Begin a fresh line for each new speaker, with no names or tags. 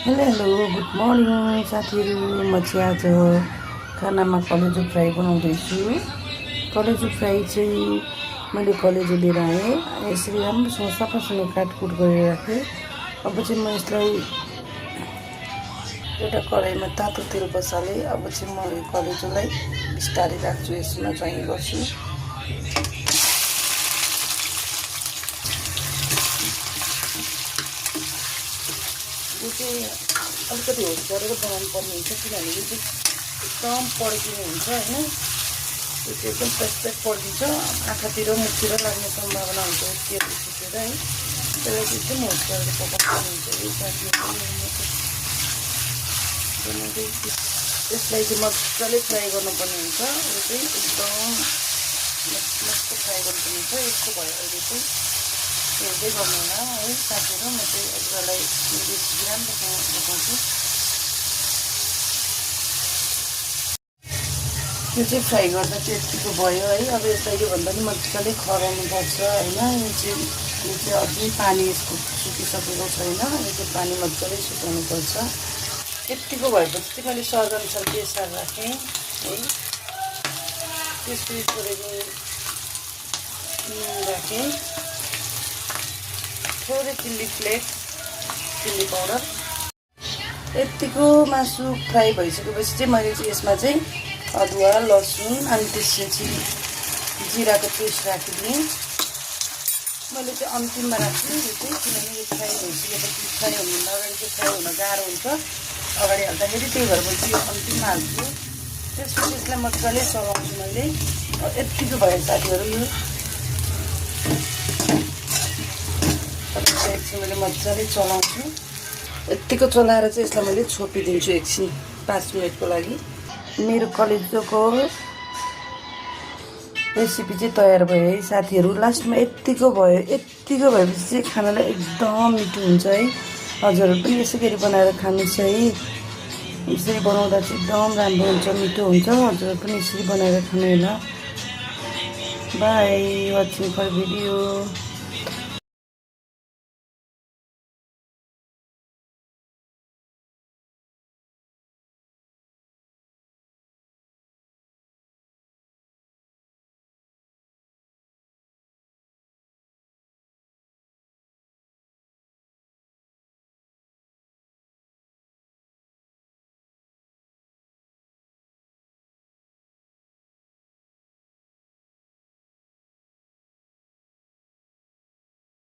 Hello good morning साथीहरू। म चाहिँ आज खानामा कलेजो फ्राई बनाउँदैछु। कलेजो फ्राई चाहिँ मैले कलेजो लिएर आएँ, यसरी राम्रोसँग सफासँग काटकुट गरेर राखेँ। अब चाहिँ म यसलाई एउटा कराईमा तातो तेल बसालेँ। अब चाहिँ म यो कलेजोलाई बिस्तारै राख्छु, यसमा चाहिँ गर्छु। यो चाहिँ अलिकति होस् गरेर बनाउनु पर्ने हुन्छ, किनभने यो चाहिँ एकदम पड्किने हुन्छ होइन। यो चाहिँ एकदम प्याक पड्किन्छ, आँखातिर मुखतिर लाग्ने सम्भावना हुन्छ तेल छिटेर है। त्यसलाई चाहिँ एकदम होस् गरेर पकाउनु हुन्छ। यो साथीहरू यसलाई चाहिँ मजाले फ्राई गर्नुपर्ने हुन्छ। यो चाहिँ एकदम मस्त फ्राई गर्नुपर्ने हुन्छ। यस्तो भयो अहिले चाहिँ हेर्दै गर्नु होला है साथीहरू। म चाहिँ अदुवालाई रेसिपी राम्रोसँग देखाउँछु। यो चाहिँ फ्राई गर्दा चाहिँ यतिको भयो है। अब यसलाई योभन्दा पनि मजाले खराउनुपर्छ होइन। यो चाहिँ अझै पानी यसको सुकिसकेको छैन। यो चाहिँ पानी मजाले सुकाउनुपर्छ। यतिको भएपछि चाहिँ मैले स्वादअनुसार बेसार राखेँ है। त्यसपछि थोरै नुन राखेँ, थोरै चिल्ली फ्लेक्स, चिल्ली पाउडर। यतिको मासु फ्राई भइसकेपछि चाहिँ मैले चाहिँ यसमा चाहिँ अदुवा लसुन अनि त्यसपछि जिराको पेस्ट राखिदिएँ। मैले चाहिँ अन्तिममा राख्छु यो चाहिँ, किनभने यो फ्राई भइसकेपछि फ्राई हुनुभन्दा अगाडि चाहिँ फ्राई हुन गाह्रो हुन्छ अगाडि हाल्दाखेरि, त्यही भएर मैले चाहिँ यो अन्तिममा हाल्छु। त्यसपछि यसलाई मजाले चलाउँछु मैले। यतिको भयो साथीहरू। यो एकछिन मैले मजाले चलाउँछु। यतिको चलाएर चाहिँ यसलाई मैले छोपिदिन्छु एकछिन 5 मिनटको लागि। मेरो कलेजोको रेसिपी चाहिँ तयार भयो है साथीहरू। लास्टमा यतिको भयो। यतिको भएपछि चाहिँ खानालाई एकदम मिठो हुन्छ है। हजुरहरू पनि यसरी बनाएर खानुहोस् है। यसरी बनाउँदा चाहिँ एकदम राम्रो हुन्छ, मिठो हुन्छ। हजुरहरू पनि यसरी बनाएर खानु होला। Bye watching for video.